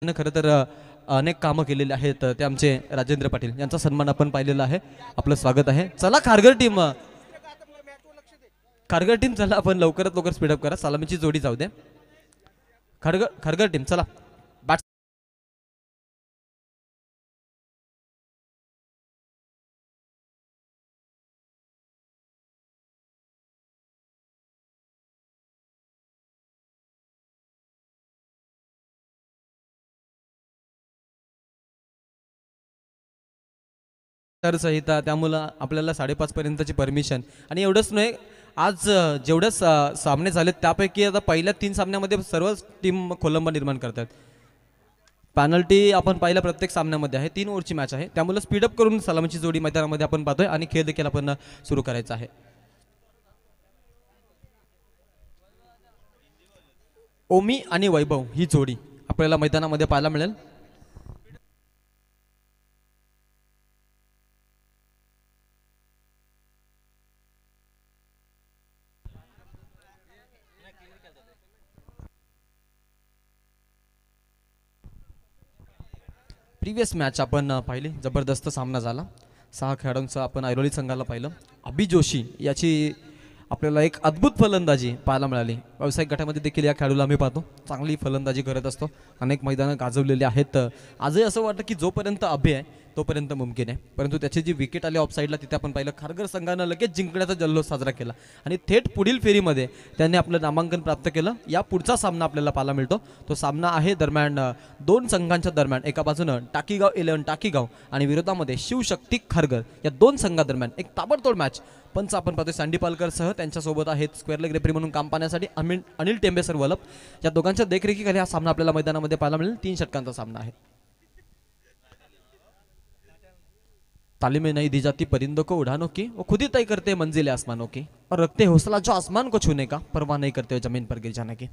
त्यांनी खरं तर अनेक कामं केलेली आहेत. ते आमचे राजेंद्र पाटील यांचा सन्मान आपण पाहिलेला आहे. आपलं स्वागत आहे. चला खारघर टीम चला आपण लवकरात लवकर स्पीडअप करा. सलामीची जोडी जाऊ द्या. खारघर टीम चला. तर संहिता त्यामुळं आपल्याला 5:30 पर्यंतची परमिशन आणि एवढंच नाही. आज जेवढे सामने झालेत त्यापैकी आता पहिल्या 3 सामन्यामध्ये सर्वच टीम खोलंबा निर्माण करतात. पॅनल्टी आपण पाहिल्या प्रत्येक सामन्यामध्ये आहे. 3 ओव्हरची मॅच आहे. त्यामुळे स्पीडअप करून सलामीची जोडी मैदानामध्ये आपण पाहतोय आणि खेळ देखील आपण सुरू करायचा आहे. ओमी आणि वैभव ही जोडी आपल्याला मैदानामध्ये पाहायला मिळेल. प्रिव्हियस मॅच आपण पाहिली. जबरदस्त सामना झाला. 6 खेळाडूंचा आपण ऐरोली संघाला पाहिलं. अभि जोशी याची आपल्याला एक अद्भुत फलंदाजी पाहायला मिळाली. व्यावसायिक गटामध्ये देखील या खेळाडूला आम्ही पाहतो चांगली फलंदाजी करत असतो. अनेक मैदानं गाजवलेली आहेत. आजही असं वाटतं की जोपर्यंत अभि आहे तोपर्यंत मुमकिन आहे. परंतु त्याची जी विकेट आली ऑफ साईडला तिथे आपण पाहिलं खारघर संघानं लगेच जिंकण्याचा जल्लोष साजरा केला आणि थेट पुढील फेरीमध्ये त्यांनी आपलं नामांकन प्राप्त केलं. या पुढचा सामना आपल्याला पाहायला मिळतो. तो सामना आहे दरम्यान 2 संघांच्या दरम्यान. एका बाजूनं टाकीगाव 11 टाकीगाव आणि विरोधामध्ये शिवशक्ती खारघर या 2 संघादरम्यान एक ताबडतोड मॅच. पंच आपण पाहतोय सँडी पालकरसह त्यांच्यासोबत आहेत स्क्वेअर लेग रेफरी म्हणून काम पाहण्यासाठी अनिल टेंबे सर वलप. या दोघांच्या देखरेखीखाली हा सामना आपल्याला मैदानामध्ये पाहायला मिळेल. 3 षटकांचा सामना आहे. तालीमें नहीं दी जाती परिंदों को उड़ानों की, वो खुद ही तय करते मंजिल आसमानों की और रखते हौसला जो आसमान को छूने का, परवाह नहीं करते हो जमीन पर गिर जाने की.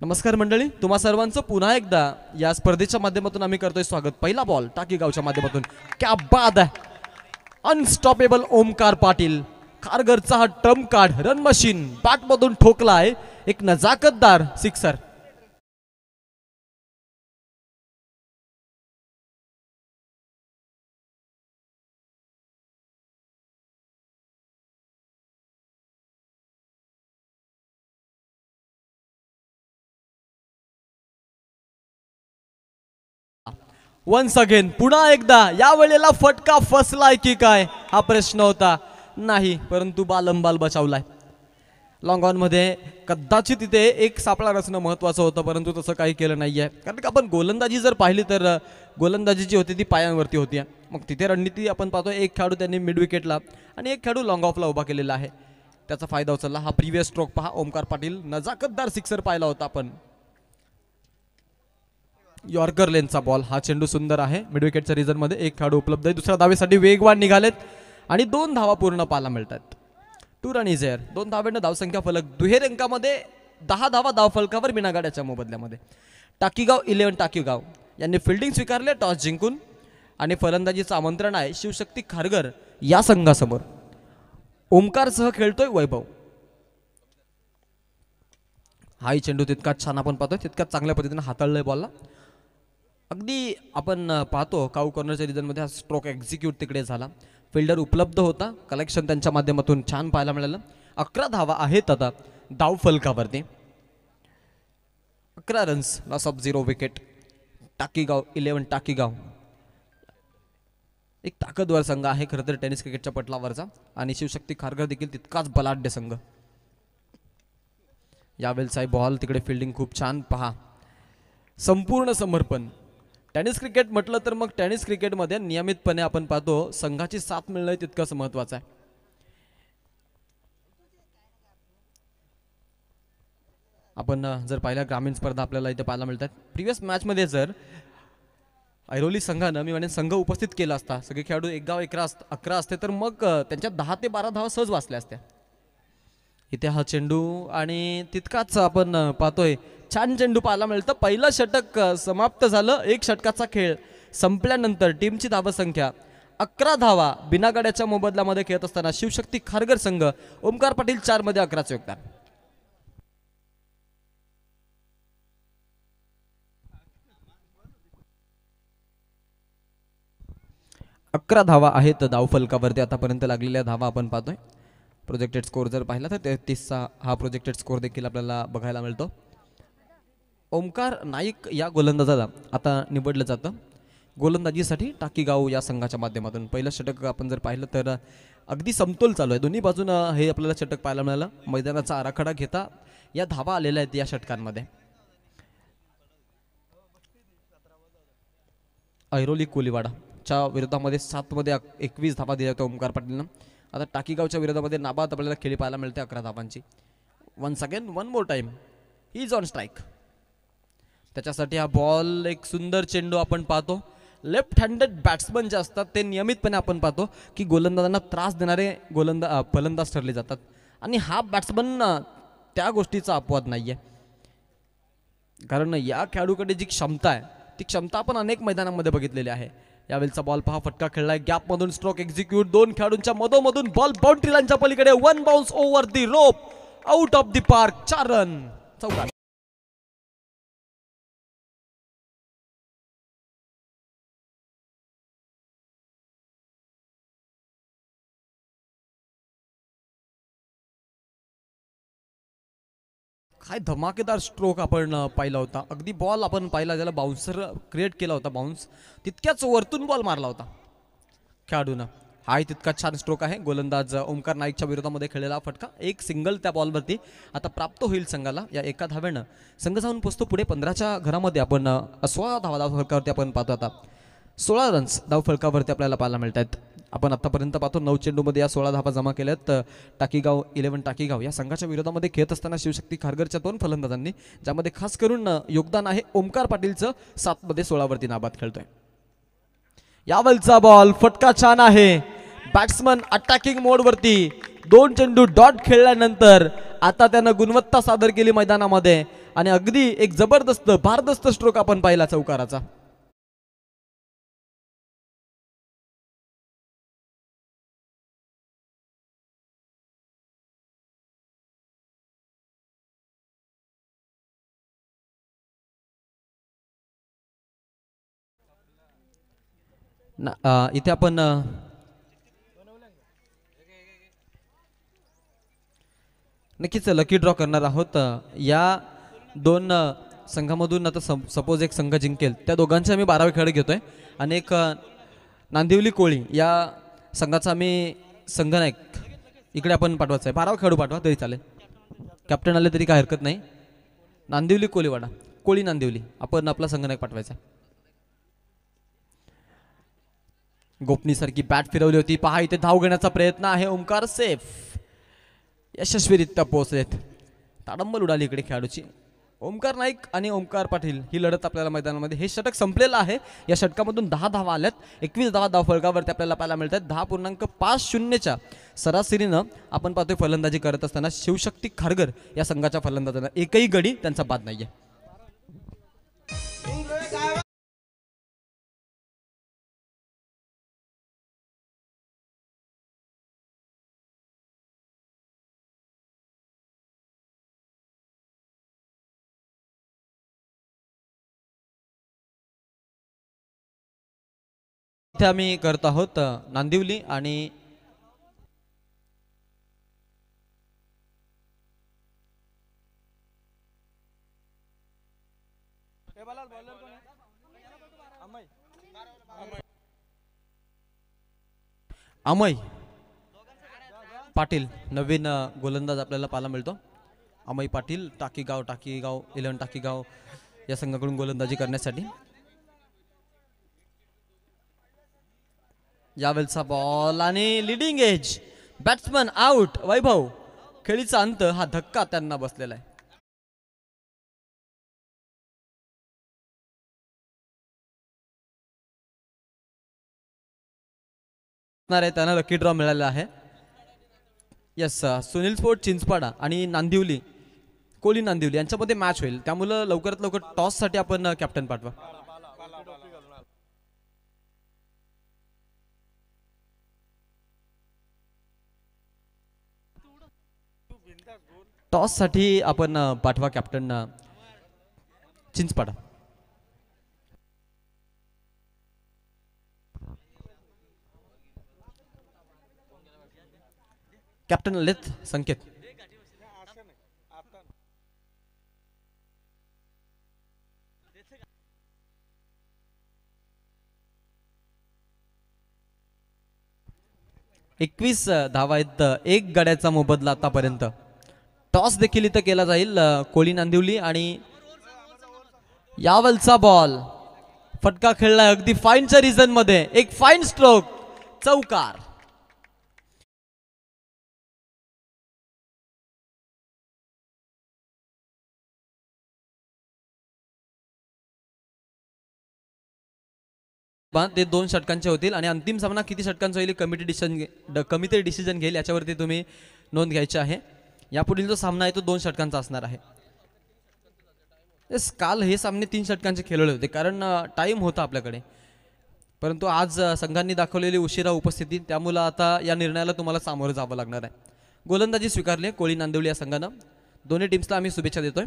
नमस्कार मंडळी, तुम्हा सर्वांचं पुन्हा एकदा या स्पर्धेच्या माध्यमातून आम्ही करतोय स्वागत. पहिला बॉल टाकीगावच्या माध्यमातून. क्या बात आहे. अनस्टॉपेबल ओमकार पाटील खारघरचा हा ट्रम्प कार्ड रन मशीन बॅटमधून ठोकला आहे. एक नजाकतदार सिक्सर. वन्स अगेन पुन्हा एकदा या वेळेला फटका फसलाय की काय हा प्रश्न होता. नाही, परंतु बालंबाल बचावलाय. लॉंग ऑन मध्ये कदाचित तिथे एक सापळा रचणं महत्वाचं होतं, परंतु तसं काही केलं नाहीये. कारण की आपण गोलंदाजी जर पाहिली तर गोलंदाजी जी होती ती पायांवरती होती. मग तिथे रणनीती आपण पाहतो. एक खेळाडू त्यांनी मिड विकेटला आणि एक खेळाडू लॉंग ऑफला उभा केलेला आहे. त्याचा फायदा उचलला. हा प्रिव्हियस स्ट्रोक पहा. ओमकार पाटील नजाकतदार सिक्सर पाहिला होता आपण. यॉर्कर लेनचा बॉल. हा चेंडू सुंदर आहे. मिड विकेटच्या रिझन मध्ये एक खेळाडू उपलब्ध आहे. दुसऱ्या धावेसाठी वेगवान निघालेत आणि 2 धावा पूर्ण पाहायला मिळतात. 2 रन इज एअर. 2 धावेनं धावसंख्या फलक दुहेरी अंकामध्ये 10 धावा धावफलकावर बिनागाड्याच्या मोबदल्यामध्ये. टाकीगाव 11 टाकीगाव यांनी फिल्डिंग स्वीकारले टॉस जिंकून आणि फलंदाजीचं आमंत्रण आहे शिवशक्ती खारघर या संघासमोर. ओमकारसह खेळतोय वैभव. हाही चेंडू तितकाच छान आपण पाहतोय. तितकाच चांगल्या पद्धतीने हाताळलंय बॉलला. अगदी आपण पाहतो काऊ कॉर्नरच्या रिजनमध्ये हा स्ट्रोक एक्झिक्यूट तिकडे झाला. फिल्डर उपलब्ध होता. कलेक्शन त्यांच्या माध्यमातून छान पाहायला मिळालं. 11 धावा आहेत आता धाव फलकावरती. 11 रन्स, लॉस ऑफ 0 विकेट. टाकीगाव 11 टाकीगाव एक ताकदवर संघ आहे खरं तर टेनिस क्रिकेटच्या पटलावरचा आणि शिवशक्ती खारघर देखील तितकाच बलाढ्य संघ. यावेळचा बॉल तिकडे फिल्डिंग खूप छान पहा. संपूर्ण समर्पण. टेनिस क्रिकेट म्हटलं तर मग टेनिस क्रिकेटमध्ये नियमितपणे आपण पाहतो संघाची साथ मिळणं तितकंच महत्वाचं आहे. आपण जर पाहिल्या ग्रामीण स्पर्धा आपल्याला इथे पाहायला मिळतात. प्रिव्हियस मॅचमध्ये जर ऐरोली संघानं मी म्हणेन संघ उपस्थित केला असता, सगळे खेळाडू एक गाव 11 असते तर मग त्यांच्या 10 ते 12 धावा सहज वाचल्या असत्या. इथे हा चेंडू आणि तितकाच आपण पाहतोय छान चेंडू पाहायला मिळतं. पहिलं षटक समाप्त झालं. 1 षटकाचा खेळ संपल्यानंतर टीमची धावसंख्या 11 धावा बिनागाड्याच्या मोबदल्यामध्ये खेळत असताना शिवशक्ती खारघर संघ ओमकार पाटील 4 मध्ये 11चं योगदान. 11 धावा आहेत धाव फलकावरती आतापर्यंत लागलेल्या धावा आपण पाहतोय. प्रोजेक्टेड स्कोर जर पाहिला तर 33चा हा प्रोजेक्टेड स्कोर देखील आपल्याला बघायला मिळतो. ओमकार नाईक या गोलंदाजाला आता निवडलं जातं गोलंदाजीसाठी टाकीगाव या संघाच्या माध्यमातून. पहिलं षटक आपण जर पाहिलं तर अगदी समतोल चालू आहे, दोन्ही बाजूनं हे आपल्याला षटक पाहायला मिळालं. मैदानाचा आराखडा घेता या धावा आलेल्या आहेत या षटकांमध्ये. ऐरोली कोलीवाडाच्या विरोधामध्ये 7 मध्ये 21 धावा दिल्या होत्या ओमकार पाटीलनं. आता टाकीगावच्या विरोधामध्ये नाबाद आपल्याला खेळी पाहायला मिळते 11 धावांची. Once again one more time he is on strike. त्याच्यासाठी हा बॉल एक सुंदर चेंडू आपण पाहतो. लेफ्ट हँडेड बॅट्समन जे असतात ते नियमितपणे आपण पाहतो की गोलंदाजांना त्रास देणारे फलंदाज ठरले जातात आणि हा बॅट्समन त्या गोष्टीचा अपवाद नाही आहे. कारण या खेळाडूकडे जी क्षमता आहे ती क्षमता आपण अनेक मैदानांमध्ये बघितलेली आहे. यावेळचा बॉल पहा, फटका खेळलाय गॅपमधून, स्ट्रोक एक्झिक्यूट, 2 खेळाडूंच्या मधोमधून बॉल बाउंड्री लाईनच्या पलीकडे, 1 bounce over the rope, out of the park, 4 run, चौकार. काय धमाकेदार स्ट्रोक आपण पाहिला होता. अगदी बॉल आपण पाहिला, ज्याला बाउन्सर क्रिएट केला होता, बाउन्स तितक्याच वरतून बॉल मारला होता खेळाडूनं. हाही तितका छान स्ट्रोक आहे. गोलंदाज ओमकार नाईकच्या विरोधामध्ये खेळलेला फटका, एक सिंगल त्या बॉलवरती आता प्राप्त होईल संघाला. या एका धावेनं संघ जाऊन पोचतो पुढे 15च्या घरामध्ये. आपण 16 धाव फलकावरती आपण पाहतो. आता 16 रन्स धाव फलकावरती आपल्याला पाहायला मिळत आहेत. आपण आतापर्यंत पाहतो 9 चेंडूमध्ये या 16 धावा जमा केल्यात. टाकीगाव 11 टाकीगाव या संघाच्या विरोधामध्ये खेळत असताना शिवशक्ती खारघरच्या 2 फलंदाजांनी, ज्यामध्ये खास करून योगदान आहे ओमकार पाटीलचं, 7 मध्ये 16 वरती नाबाद खेळतोय. यावलचा बॉल फटका छान आहे. बॅट्समन अटॅकिंग मोडवरती 2 चेंडू डॉट खेळल्यानंतर आता त्यानं गुणवत्ता सादर केली मैदानामध्ये आणि अगदी एक जबरदस्त भारदस्त स्ट्रोक आपण पाहिला चौकाराचा. इथे आपण नक्कीच लकी ड्रॉ करणार आहोत. या 2 संघामधून आता सपोज एक संघ जिंकेल, त्या दोघांचे आम्ही 12वे खेळ घेतोय आणि एक नांदिवली कोळी या संघाचा आम्ही संघनायक इकडे आपण पाठवायचा आहे. 12वा खेळाडू पाठवा तरी चालेल, कॅप्टन आले तरी काय हरकत नाही. नांदिवली कोळीवाडा, कोळी नांदिवली, आपण आपला संघनायक पाठवायचा. गोपनीसारखी बॅट फिरवली होती, पहा इथे धाव घेण्याचा प्रयत्न आहे. ओमकार सेफ, यशस्वीरित्या पोहोचलेत. ताडंबल उडाली इकडे खेळाडूची. ओमकार नाईक आणि ओमकार पाटील ही लढत आपल्याला मैदानामध्ये. हे षटक संपलेलं आहे. या षटकामधून 10 धावा आल्यात. 21 धाव फलकावरती आपल्याला पाहायला मिळतात. 10.50च्या सरासरीनं आपण पाहतोय फलंदाजी करत असताना शिवशक्ती खारघर या संघाच्या फलंदाजांना एकही गडी त्यांचा बाद नाहीये. इथे आम्ही करत आहोत नांदिवली आणि अमय पाटील नवीन गोलंदाज आपल्याला पाहायला मिळतो. अमय पाटील टाकीगाव 11 टाकीगाव या संघाकडून गोलंदाजी करण्यासाठी. यावेळचा बॉल आणि लिडिंग एज, बॅट्समन आउट. वैभव, खेळीचा अंत हा धक्का त्यांना बसलेला आहे. त्यांना लकी ड्रॉ मिळाला आहे. यस, सुनील स्पोर्ट चिंचपाडा आणि नांदिवली कोली नांदिवली यांच्यामध्ये मॅच होईल, त्यामुळे लवकरात लवकर टॉस साठी आपण कॅप्टन पाठवा. टॉस साठी आपण पाठवा कॅप्टन चिंचपाडा. कॅप्टन ललित संकेत. 21 धावा आहेत, एक गड्याचा मोबदला आतापर्यंत. टॉस देखील इथं केला जाईल कोळी नांदिवली आणि यावलचा बॉल फटका खेळलाय अगदी फाईनच्या रिझन मध्ये, एक फाईन स्ट्रोक, चौकार. ते 2 षटकांचे होतील आणि अंतिम सामना किती षटकांचा होईल कमिटी डिसिजन घेईल याच्यावरती तुम्ही नोंद घ्यायची आहे. यापुढील जो सामना आहे तो 2 षटकांचा असणार आहे. काल हे सामने 3 षटकांचे खेळले होते कारण टाइम होता आपल्याकडे, परंतु आज संघांनी दाखवलेली उशिरा उपस्थिती त्यामुळे आता या निर्णयाला तुम्हाला सामोरं जावं लागणार आहे. गोलंदाजी स्वीकारली कोळी नांदिवली या संघानं. दोन्ही टीम्सला आम्ही शुभेच्छा देतोय.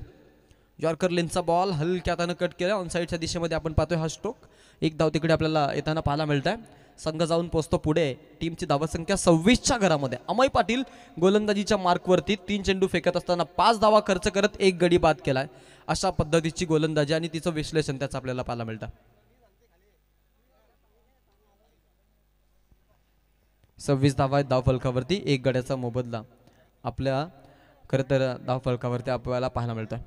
यॉर्कर लेनचा बॉल हलक्या हातानं कट केला, ऑन साईडच्या दिशेमध्ये आपण पाहतोय हा स्ट्रोक. एक धाव तिकडे आपल्याला येताना पाहायला मिळत आहे. संघ जाऊन पोहोचतो पुढे. टीमची धावसंख्या 26च्या घरामध्ये. अमय पाटील गोलंदाजीच्या मार्कवरती 3 चेंडू फेकत असताना 5 धावा खर्च करत 1 गडी बाद केलाय. अशा पद्धतीची गोलंदाजी आणि तिचं विश्लेषण त्याचं आपल्याला पाहायला मिळतं. 26 धावा आहेत धाव फलकावरती, 1 गड्याचा मोबदला आपल्या खरं तर धाव फलकावरती आपल्याला पाहायला मिळतोय.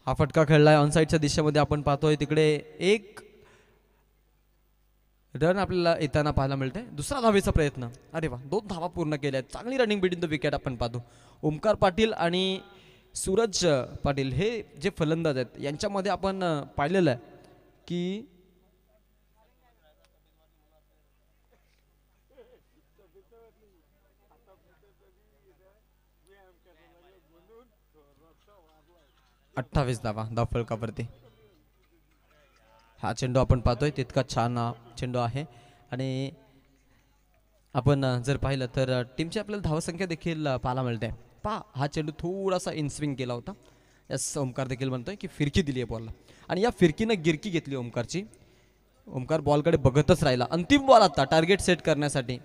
हा फटका खेळलाय ऑन साईडच्या दिशेमध्ये आपण पाहतोय. तिकडे एक रन आपल्याला येताना पाहायला मिळतंय. दुसरा धावेचा प्रयत्न, अरे वा, 2 धावा पूर्ण केल्या आहेत. चांगली रनिंग बिटवीन द विकेट आपण पाहतो. ओमकार पाटील आणि सूरज पाटील हे जे फलंदाज आहेत यांच्यामध्ये आपण पाहिलेलं आहे की अठ्ठावीस धावा धाव फलकावरती. हा चेंडू आपण पाहतोय तितका छान चेंडू आहे आणि आपण जर पाहिलं तर टीमची आपल्याला धावसंख्या देखील पाहायला मिळते. पहा हा चेंडू थोडासा इनस्विंग केला होता. यस, ओमकार देखील म्हणतोय की फिरकी दिली आहे बॉलला आणि या फिरकीनं गिरकी घेतली ओमकारची. ओमकार बॉलकडे बघतच राहिला. अंतिम बॉल आता टार्गेट सेट करण्यासाठी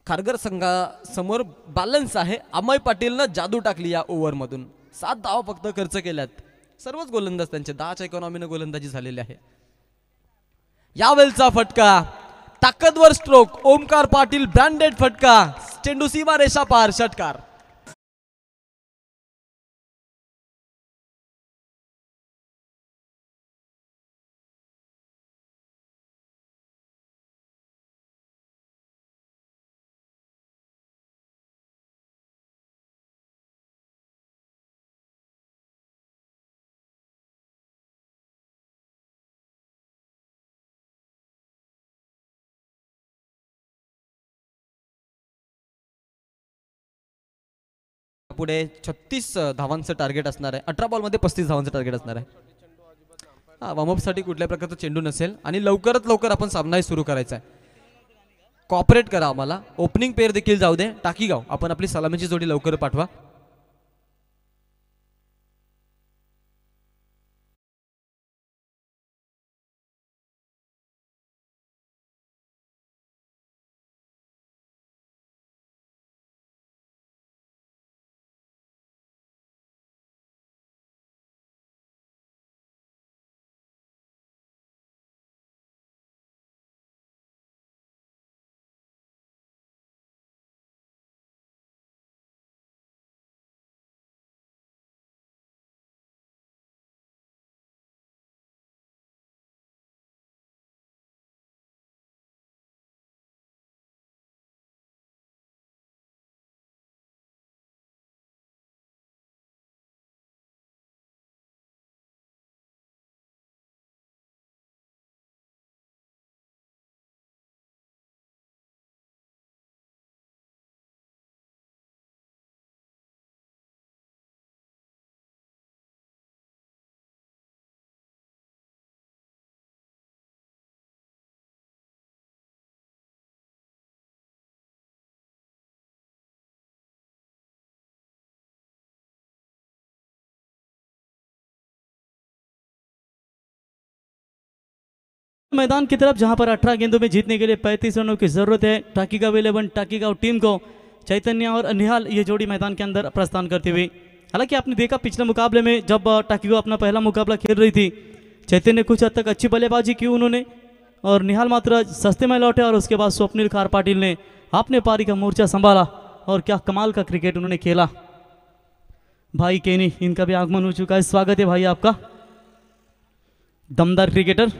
खारघर संघासमोर बॅलन्स आहे. अमय पाटीलनं जादू टाकली या ओव्हरमधून. 7 धावा फक्त खर्च केल्यात. सर्वच गोलंदाज त्यांचे 10च्या इकॉनॉमीनं गोलंदाजी झालेली आहे. यावेळचा फटका ताकदवर स्ट्रोक, ओमकार पाटील ब्रँडेड फटका, चेंडू सीमा रेषा पार, षटकार. पुढे 36 धावांचं टार्गेट असणार आहे. 18 बॉलमध्ये 35 धावांचं टार्गेट असणार आहे. वॉर्मअप साठी कुठल्या प्रकारचा चेंडू नसेल आणि लवकरात लवकर आपण सामना सुरू करायचा आहे. कॉपरेट करा आम्हाला. ओपनिंग पेअर देखील जाऊ दे. टाकीगाव आपण आपली सलामीची जोडी लवकर पाठवा. मैदान की तरफ जहां पर 18 गेंदों में जीतने के लिए 35 रनों की जरूरत है। टाकीगांव 11 टाकीगांव टीम को चैतन्य और निहाल ये जोड़ी मैदान के अंदर प्रस्थान करते हुए। हालांकि आपने देखा पिछले मुकाबले में जब टाकीगांव अपना पहला मुकाबला खेल रही थी, चैतन्य कुछ हद तक अच्छी बल्लेबाजी की उन्होंने और निहाल मात्र सस्ते में लौटे और उसके बाद स्वप्निल खार पाटिल ने अपने पारी का मोर्चा संभाला और क्या कमाल का क्रिकेट उन्होंने खेला। भाई केनी इनका भी आगमन हो चुका है, स्वागत है भाई आपका, दमदार क्रिकेटर।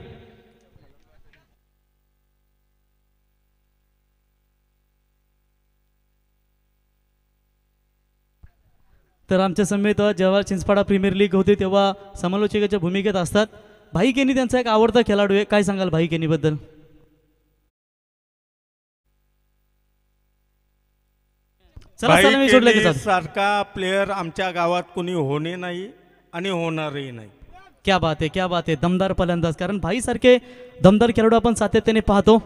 तर आमच्या समेत जेव्हा चिंचपाडा प्रीमियर लीग होते तेव्हा समालोचकाच्या भूमिकेत असतात। भाई केनी त्यांचा एक आवडता खेळाडू आहे, काय सांगाल भाई केनी बद्दल? सारखा प्लेयर आमच्या गावात कोणी होणे नाही आणि होणारही नाही। क्या बात है, क्या बात है, दमदार फलंदाज। कारण भाई सारखे दमदार खेळाडू आपण सातत्याने पाहतो,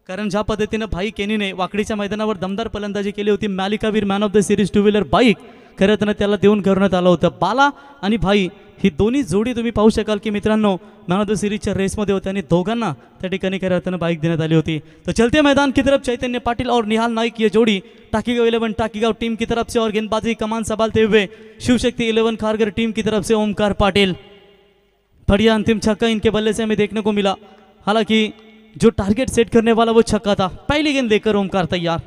कारण ज्या पद्धतीने भाई केनीने वाकडीच्या मैदानावर दमदार फलंदाजी केली होती, मालिकावीर man of the series two wheeler bike खरं तर त्याला देऊन करण्यात आलं होतं। बाला आणि भाई ही दोन्ही जोडी तुम्ही पाहू शकाल की मित्रांनो मॅन ऑफ द सीरीजच्या रेसमध्ये होते आणि दोघांना त्या ठिकाणी खऱ्या अर्थानं बाईक देण्यात आली होती। तो चलते मैदान की तरफ चैतन्य पाटिल और निहाल नाइक ये जोड़ी टाकीगांव 11 टाकीगांव टीम की तरफ से और गेंदबाजी कमान संभालते हुए शिवशक्ति 11 खारगर टीम की तरफ से ओमकार पाटिल। बढ़िया अंतिम छक्का इनके बल्ले से हमें देखने को मिला, हालांकि जो टारगेट सेट करने वाला वो छक्का था। पहली गेंद लेकर ओमकार तैयार,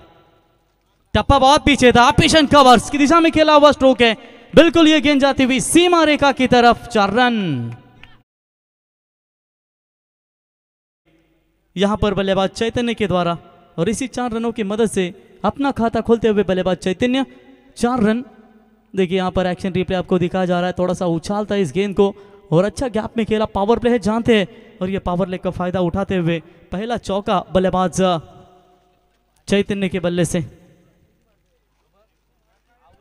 टप्पा बहुत पीछे था, ऑपरेशन कवर्स की दिशा में खेला हुआ स्ट्रोक है, बिल्कुल ये गेंद जाती हुई सीमा रेखा की तरफ, 4 रन। यहां पर बल्लेबाज चैतन्य के द्वारा और इसी 4 रनों की मदद से अपना खाता खोलते हुए बल्लेबाज चैतन्य 4 रन। देखिए यहां पर एक्शन रिप्ले आपको दिखाया जा रहा है, थोड़ा सा उछालता है इस गेंद को और अच्छा गैप में खेला, पावर प्ले है जानते हैं और ये पावर प्ले का फायदा उठाते हुए पहला चौका बल्लेबाज चैतन्य के बल्ले से।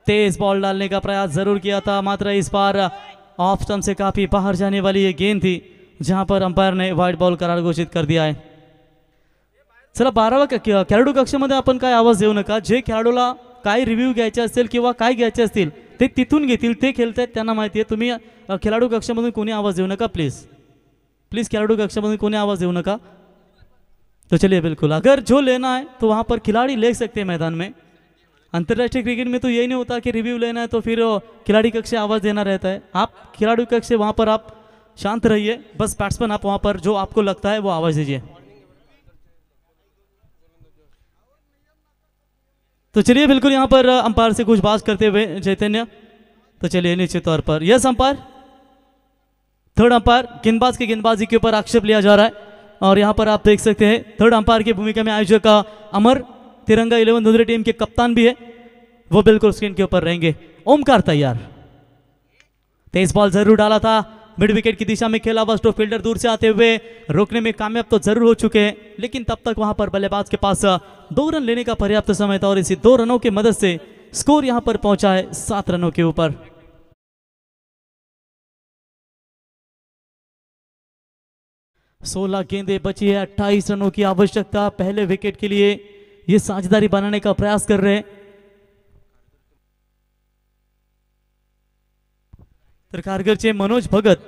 तेज बॉल डालने का प्रयास जरूर किया था, मात्र इस बार ऑफ स्टंप से काफी बाहर जाने वाली ये गेंद थी, जहां पर अंपायर ने व्हाइट बॉल करार घोषित कर दिया है। चला 12व्या खेळाडू कक्षामध्ये आपण काय आवाज देऊ नका, जे खेळाडूला काय रिव्ह्यू घ्यायचे असतील किंवा काय घ्यायचे असतील ते तिथून घेतील, ते खेळतात त्यांना माहिती आहे। तुम्ही खेळाडू कक्षामधून कोणी आवाज देऊ नका प्लीज, प्लीज खेळाडू कक्षामधून कोणी आवाज देऊ नका। तो चलिए बिल्कुल, अगर जो लेना है तो वहां पर खिलाड़ी ले सकते हैं मैदान में। अंतर्राष्ट्रीय क्रिकेट में तो यही नहीं होता कि रिव्यू लेना है तो फिर खिलाड़ी कक्ष से आवाज देना रहता है। आप खिलाड़ी कक्ष से वहां पर आप शांत रहिए, बस बैट्समैन आप वहां पर जो आपको लगता है वो आवाज दीजिए। तो चलिए बिल्कुल यहां पर अंपायर से कुछ बात करते हुए चैतन्य, तो चलिए निश्चित तौर पर यस अंपायर, थर्ड अंपायर गेंदबाज की गेंदबाजी के ऊपर आक्षेप लिया जा रहा है और यहां पर आप देख सकते हैं थर्ड अंपायर की भूमिका में आयोजक अमर तिरंगा 11 धुंधरे टीम के कप्तान भी है, वो बिल्कुल स्क्रीन के ऊपर रहेंगे। ओमकार तैयार, तेज बॉल जरूर डाला था, मिड विकेट की दिशा में खेला हुआ स्ट्रोक फील्डर दूर से आते हुए रोकने में कामयाब तो जरूर हो चुके हैं, लेकिन तब तक वहां पर बल्लेबाज के पास 2 रन लेने का पर्याप्त समय था और इसी 2 रनों की मदद से स्कोर यहां पर पहुंचा है 7 रनों के ऊपर। 16 गेंदें बची है, 28 रनों की आवश्यकता। पहले विकेट के लिए ये साझेदारी बनाने का प्रयास कर रहे हैं। तर खारघरचे मनोज भगत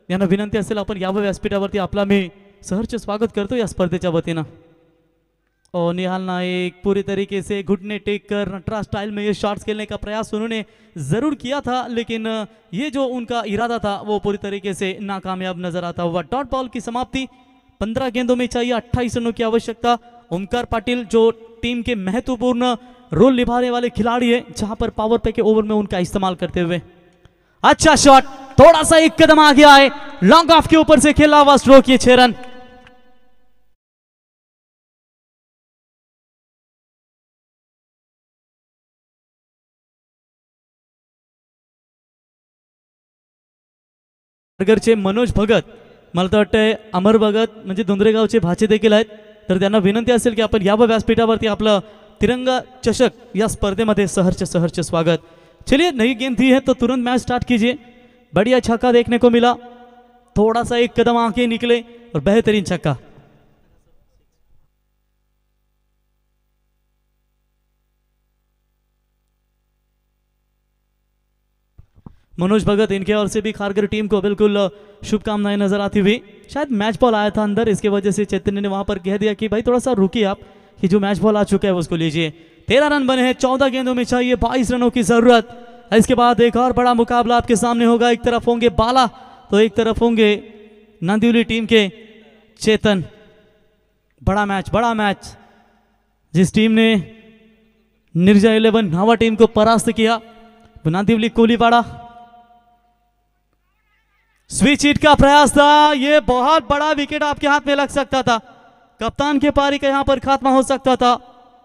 यांना विनंती असेल आपण यावं व्यासपीठावरती, आपला मी सहर्ष स्वागत करतो या स्पर्धेच्या वतीनं। और निहाल नाइक पूरी तरीके से घुटने टेक कर नटराज स्टाइल में ये शॉट्स खेलने का प्रयास उन्होंने जरूर किया था, लेकिन ये जो उनका इरादा था वो पूरी तरीके से नाकामयाब नजर आता हुआ। डॉट बॉल की समाप्ति, 15 गेंदों में चाहिए 28 रनों की आवश्यकता। ओमकार पाटिल जो टीम के महत्वपूर्ण रोल निभाने वाले खिलाड़ी है, जहां पर पावर प्ले के ओवर में उनका इस्तेमाल करते हुए अच्छा शॉट, थोड़ा सा एक कदम आगे आए, लॉन्ग ऑफ के ऊपर से खेला हुआ स्ट्रोक, ये 6 रन। खारघरचे मनोज भगत, मला तर वाटतंय अमर भगत म्हणजे धुंद्रेगावचे भाचे देखील आहेत, तर त्यांना विनंती असेल की आपण यावं व्यासपीठावरती, आपलं तिरंगा चषक या स्पर्धेमध्ये सहर्ष स्वागत। चलिए नई गेंद दी है तो तुरंत मैच स्टार्ट कीजिए। बढ़िया छक्का देखने को मिला, थोड़ा सा एक कदम आगे निकले और बेहतरीन छक्का। मनोज भगत इनके ओर से भी खारगर टीम को बिल्कुल शुभकामनाएं नजर आती हुई। शायद मैच बॉल आया था अंदर, इसके वजह से चैतन्य ने वहां पर कह दिया कि भाई थोड़ा सा रुकिए आप, कि जो मैच बॉल आ चुका है उसको लीजिए। 13 रन बने हैं, 14 गेंदों में चाहिए 22 रनों की जरूरत। इसके बाद एक और बड़ा मुकाबला आपके सामने होगा। एक तरफ होंगे बाला तो एक तरफ होंगे नंदिवली टीम के चेतन। बड़ा मैच जिस टीम ने निर्जा 11 नावा टीम को परास्त किया, नंदिवली कोलीवाड़ा। स्विच हिट का प्रयास था, ये बहुत बड़ा विकेट आपके हाथ में लग सकता था, कप्तान के पारी का यहां पर खात्मा हो सकता था,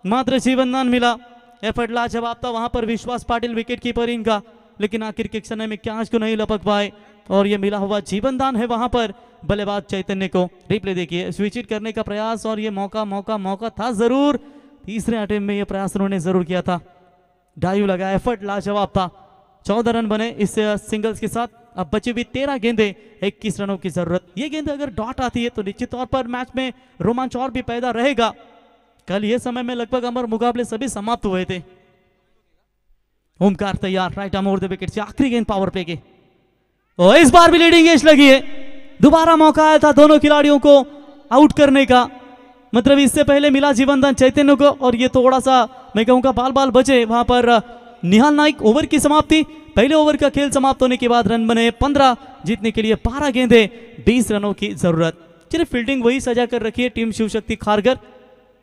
मात्र जीवनदान मिला। एफर्ट लाजवाब था वहां पर विश्वास पाटिल विकेट कीपर इनका, लेकिन आखिर के समय में कैच को नहीं लपक पाए और ये मिला हुआ जीवनदान है वहां पर बल्लेबाज चैतन्य को। रिप्ले देखिए, स्विच हिट करने का प्रयास और ये मौका था जरूर, तीसरे अटेम्प्ट में ये प्रयास उन्होंने जरूर किया था, डाइव लगा, एफर्ट लाजवाब था। 14 रन बने इस सिंगल्स के साथ। अब बची हुई 13 गेंदे, 21 रनों की जरूरत। ये गेंद अगर डॉट आती है तो निश्चित तौर पर मैच में रोमांच और भी पैदा रहेगा। कल ये समय में लगभग अमर मुकाबले सभी समाप्त हुए थे। ओमकार तैयार, right arm over the wicket से आखिरी गेंद पावर प्ले की, और इस बार भी लीडिंग एज लगी है। दोबारा मौका आया था दोनों खिलाड़ियों को आउट करने का, मतलब इससे पहले मिला जीवनदान चैतन्य को और ये थोड़ा सा मैं कहूँगा बाल बचे वहां पर। निहाल नाइक ओवर की समाप्ति, पहले ओवर का खेल समाप्त होने के बाद रन बने 15, जीतने के लिए 12 गेंदे, 20 रनों की जरूरत। चलिए फील्डिंग वही सजा कर रखी है टीम शिवशक्ति खारगर।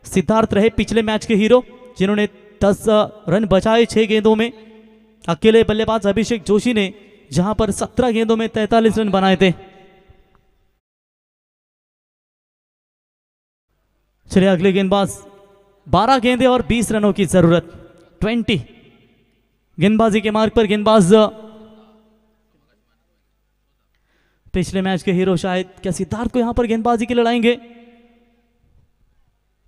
सिद्धार्थ रहे पिछले मैच के हीरो, जिन्होंने 10 रन बचाए 6 गेंदों में। अकेले बल्लेबाज अभिषेक जोशी ने जहां पर 17 गेंदों में 43 रन बनाए थे। चलिए अगले गेंदबाज, 12 गेंदे और 20 रनों की जरूरत, 20 गेंदबाजी के मार्ग पर गेंदबाज पिछले मैच के हीरो शायद, क्या सिद्धार्थ को यहां पर गेंदबाजी के लिए लड़ाएंगे?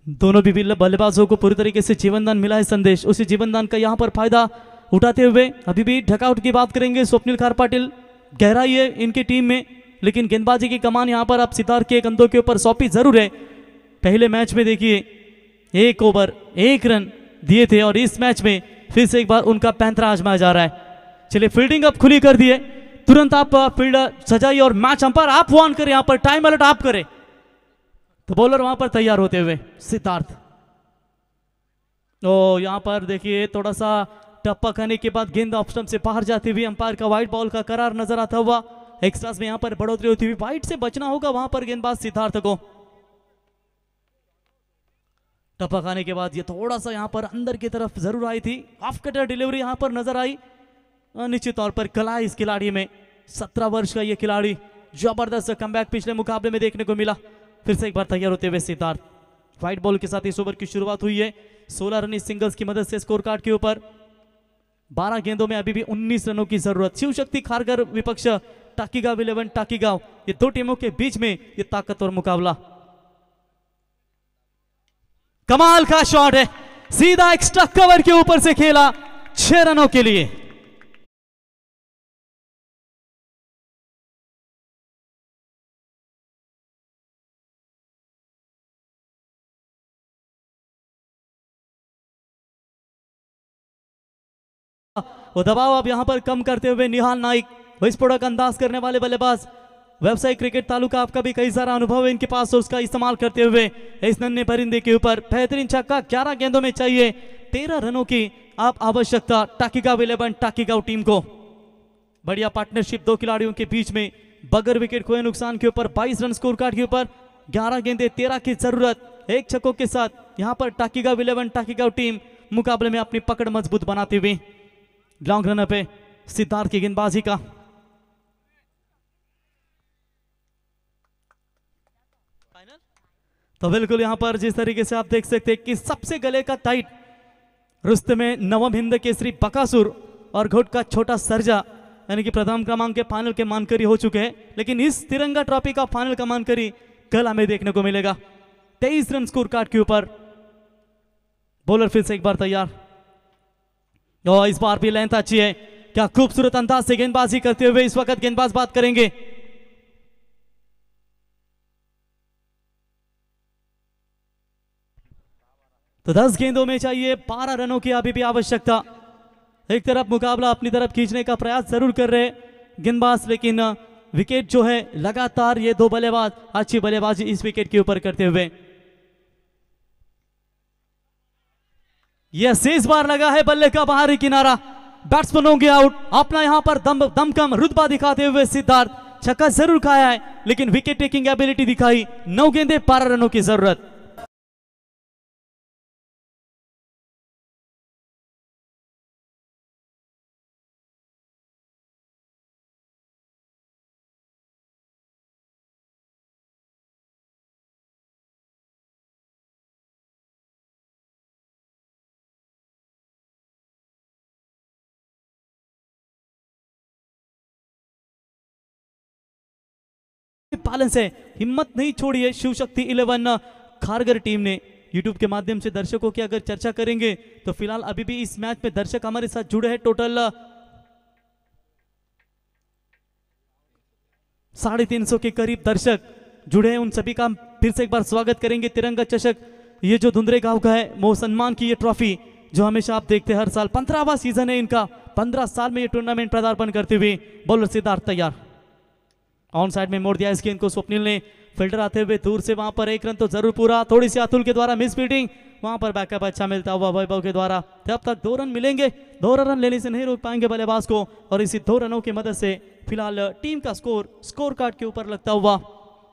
दोनों भी बल्लेबाजों को पूरी तरीके से जीवनदान मिला है संदेश, उसी जीवनदान का यहां पर फायदा उठाते हुए अभी भी ढकआउट की बात करेंगे। स्वप्निल खार पाटिल, गहराई है इनकी टीम में, लेकिन गेंदबाजी की कमान यहां पर अब सिद्धार्थ के कंधों के ऊपर सौंपी जरूर है। पहले मैच में देखिए 1 ओवर 1 रन दिए थे और इस मैच में फिर से एक बार उनका पैंतरा आजमाया जा रहा है। चलिए फील्डिंग अब खुली कर दी है, तुरंत आप फील्ड सजाइए और मैच अंपायर आप वार्न करें, यहां पर टाइम अलर्ट आप करें। तो बॉलर वहां पर तैयार होते हुए सिद्धार्थ, तो यहां पर देखिए थोड़ा सा टप्पा खाने के बाद गेंद ऑफ स्टंप से बाहर जाती हुई अंपायर का वाइड बॉल का करार नजर आता हुआ। एक्स्ट्रास में यहां पर बढ़ोतरी होती हुई, वाइड से बचना होगा वहां पर गेंदबाज सिद्धार्थ को। टप्पा खाने के बाद ये थोड़ा सा यहां पर अंदर की तरफ जरूर आई थी, ऑफ कटर डिलीवरी यहां पर नजर आई। निश्चित तौर पर कला इस खिलाड़ी में, 17 वर्ष का ये खिलाड़ी, जबरदस्त कमबैक पिछले मुकाबले में देखने को मिला। फिर से एक बार तैयार होते हुए सिद्धार्थ, व्हाइट बॉल के साथ इस ओवर की शुरुआत हुई है। 16 रन इस सिंगल्स की मदद से स्कोर कार्ड के ऊपर, 12 गेंदों में अभी भी 19 रनों की जरूरत। शिव शक्ति खारगर विपक्ष टाकीगांव 11 टाकीगांव, ये दो टीमों के बीच में ये ताकतवर मुकाबला। कमाल का शॉट है, सीधा एक्स्ट्रा कवर के ऊपर से खेला 6 रनों के लिए। वो दबाव अब यहां पर कम करते हुए निहाल नाइक, विस्फोटक अंदाज करने वाले बल्लेबाज, व्यवसायिक क्रिकेट तालुका आपका भी कई सारा अनुभव है इनके पास, और उसका इस्तेमाल करते हुए इस नन्हे परिंदे के ऊपर बेहतरीन छक्का। 11 गेंदों में चाहिए 13 रनों की आप आवश्यकता टाकीगांव 11 टाकीगांव टीम को। बढ़िया पार्टनरशिप दो खिलाड़ियों के बीच में, बगैर विकेट खोए नुकसान के ऊपर 22 रन स्कोर कार्ड के ऊपर, 11 गेंदे 13 की जरूरत। एक छक्कों के साथ यहां पर टाकीगांव 11 टाकीगांव टीम मुकाबले में अपनी पकड़ मजबूत बनाती हुई। लॉन्ग रन पे सिद्धार्थ की गेंदबाजी का, तो बिल्कुल यहां पर जिस तरीके से आप देख सकते हैं कि सबसे गले का टाइट रुस्त में नवम हिंद केसरी बकासुर और घोट का छोटा सर्जा, यानी कि प्रथम क्रमांक के फाइनल के मानकरी हो चुके हैं, लेकिन इस तिरंगा ट्रॉफी का फाइनल का मानकरी कल हमें देखने को मिलेगा। 23 रन स्कोर कार्ड के ऊपर। बॉलर फिर से एक बार तैयार, और इस बार भी लेंथ अच्छी है। क्या खूबसूरत अंदाज से गेंदबाजी करते हुए इस वक्त गेंदबाज बात करेंगे। तो 10 गेंदों में चाहिए 12 रनों की अभी भी आवश्यकता। एक तरफ मुकाबला अपनी तरफ खींचने का प्रयास जरूर कर रहे गेंदबाज, लेकिन विकेट जो है लगातार ये दो बल्लेबाज अच्छी बल्लेबाजी इस विकेट के ऊपर करते हुए। यह इस बार लगा है बल्ले का बाहरी किनारा, बैट्समैन होंगे आउट। अपना यहां पर दमकम रुतबा दिखाते हुए सिद्धार्थ छक्का जरूर खाया है, लेकिन विकेट टेकिंग एबिलिटी दिखाई। 9 गेंदे 12 रनों की जरूरत। पालन से हिम्मत नहीं छोड़ी है शिव शक्ति 11 खारगर टीम ने। यूट्यूब के माध्यम से दर्शकों की अगर चर्चा करेंगे तो फिलहाल अभी भी इस मैच में दर्शक हमारे साथ जुड़े हैं। टोटल 350 के करीब दर्शक जुड़े हैं। उन सभी का फिर से एक बार स्वागत करेंगे। तिरंगा चषक, ये जो धुंधरे गांव का है, मोह सम्मान की ये ट्रॉफी जो हमेशा आप देखते हैं हर साल। 15वां सीजन है इनका, 15 साल में ये टूर्नामेंट पदार्पण करते हुए। बॉलर सिद्धार्थ तैयार, ऑन साइड में मोड़ दिया इस गेंद को स्वप्निल ने। फील्डर आते हुए दूर से वहां पर एक रन तो जरूर पूरा। थोड़ी सी अतुल के द्वारा मिस फील्डिंग, वहां पर बैकअप अच्छा मिलता हुआ वैभव के द्वारा। तब तक 2 रन मिलेंगे, 2 रन लेने से नहीं रोक पाएंगे बल्लेबाज को। और इसी 2 रनों की मदद से फिलहाल टीम का स्कोर कार्ड के ऊपर लगता हुआ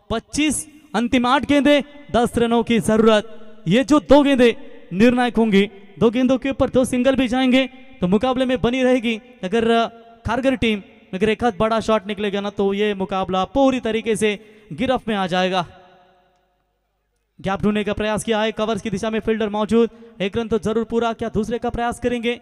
25, अंतिम 8 गेंदे 10 रनों की जरूरत। ये जो 2 गेंदे निर्णायक होंगी, 2 गेंदों के ऊपर 2 सिंगल भी जाएंगे तो मुकाबले में बनी रहेगी। अगर खारगर टीम अगर एक हाथ बड़ा शॉट निकलेगा ना तो ये मुकाबला पूरी तरीके से गिरफ्त में आ जाएगा। गैप ढूंढने का प्रयास किया है, कवर्स की दिशा में फील्डर मौजूद। 1 रन तो जरूर पूरा, क्या दूसरे का प्रयास करेंगे?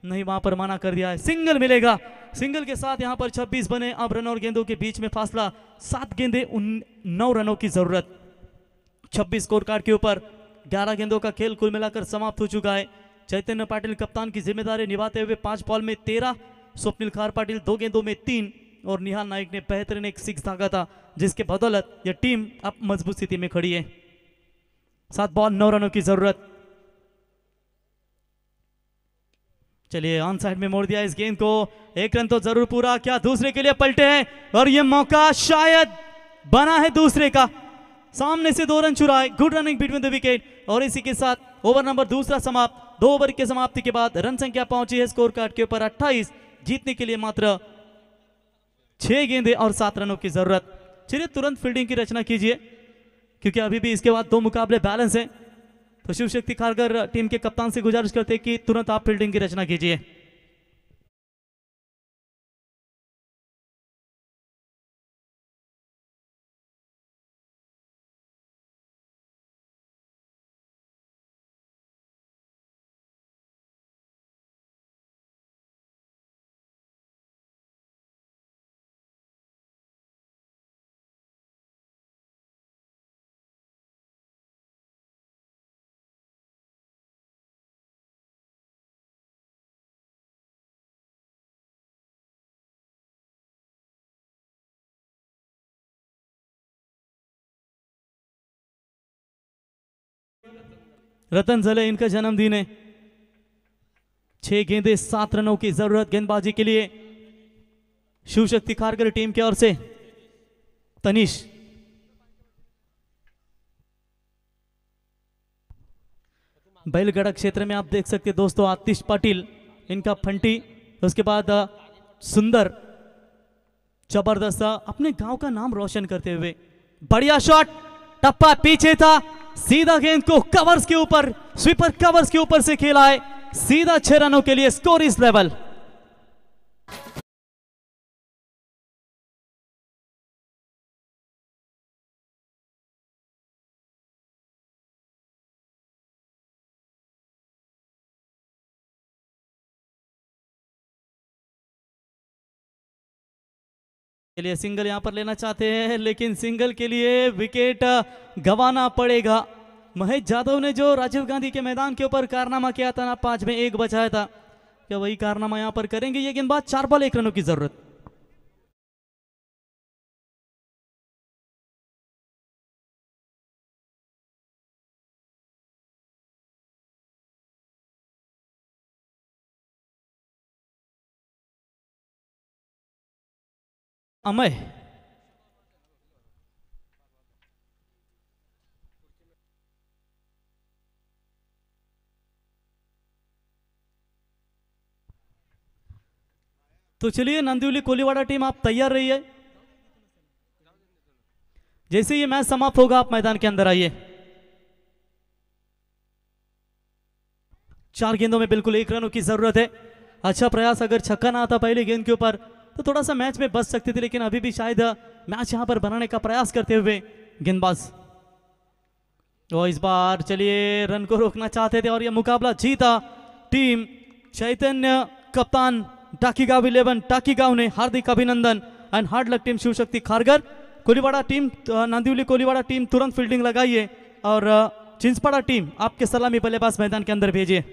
नहीं, वहां पर मना कर दिया है। सिंगल मिलेगा, सिंगल के साथ यहां पर 26 बने। अब रन और गेंदों के बीच में फासला 7 गेंदे 9 रनों की जरूरत। 26 स्कोर कार्ड के ऊपर 11 गेंदों का खेल कुल मिलाकर समाप्त हो चुका है। चैतन्य पाटिल कप्तान की जिम्मेदारी निभाते हुए 5 बॉल में 13, स्वप्निल खार पाटिल 2 गेंदों में 3 और निहाल नाइक ने बेहतरीन एक 6 दागा था, जिसके बदौलत यह टीम अब मजबूत स्थिति में खड़ी है। 7 बॉल 9 रनों की जरूरत। चलिए ऑन साइड में मोड़ दिया इस गेंद को। 1 रन तो जरूर पूरा, क्या दूसरे के लिए पलटे हैं? और यह मौका शायद बना है दूसरे का। सामने से 2 रन चुराए, good running between the wicket. और इसी के साथ ओवर नंबर दूसरा समाप्त। 2 ओवर के समाप्ति के बाद रन संख्या पहुंची है स्कोर कार्ड के ऊपर 28। जीतने के लिए मात्र 6 गेंदे और 7 रनों की जरूरत। चलिए तुरंत फील्डिंग की रचना कीजिए, क्योंकि अभी भी इसके बाद 2 मुकाबले बैलेंस हैं। तो शिव शक्ति खारगर टीम के कप्तान से गुजारिश करते हैं कि तुरंत आप फील्डिंग की रचना कीजिए। रतन झले, इनका जन्मदिन है। 6 गेंदे 7 रनों की जरूरत गेंदबाजी के लिए शिव शक्ति खारगर टीम की ओर से। तनीश बैलगढ़ क्षेत्र में आप देख सकते हैं दोस्तों, आतिश पाटिल इनका फंटी, उसके बाद सुंदर जबरदस्त अपने गांव का नाम रोशन करते हुए। बढ़िया शॉट, टप्पा पीछे था, सीधा गेंद को कवर्स के ऊपर, स्वीपर कवर्स के ऊपर से खेला है सीधा। 6 रनों के लिए स्कोर इस लेवल। के लिए सिंगल यहां पर लेना चाहते हैं, लेकिन सिंगल के लिए विकेट गंवाना पड़ेगा। महेश यादव ने जो राजीव गांधी के मैदान के ऊपर कारनामा किया था ना, 5 में 1 बचाया था, क्या वही कारनामा यहां पर करेंगे ये गेंदबाज? 4 बॉल 1 रनों की जरूरत। अमय तो चलिए नंदिवली कोलीवाड़ा टीम आप तैयार रहिए। जैसे ये मैच समाप्त होगा आप मैदान के अंदर आइए। 4 गेंदों में बिल्कुल 1 रनों की जरूरत है। अच्छा प्रयास, अगर छक्का ना आता पहले गेंद के ऊपर तो थोड़ा सा मैच में बच सकते थे, लेकिन अभी भी शायद मैच यहां पर बनाने का प्रयास करते हुए गेंदबाज तो इस बार चलिए रन को रोकना चाहते थे और यह मुकाबला जीता टीम चैतन्य कप्तान टाकीगांव 11 टाकीगांव ने। हार्दिक अभिनंदन and hard luck team Shivshakti Kharghar. Koliwada team Nandivali Koliwada team तुरंत फील्डिंग लगाइए और चिंचपाड़ा टीम आपके सलामी बल्लेबाज मैदान के अंदर भेजिए।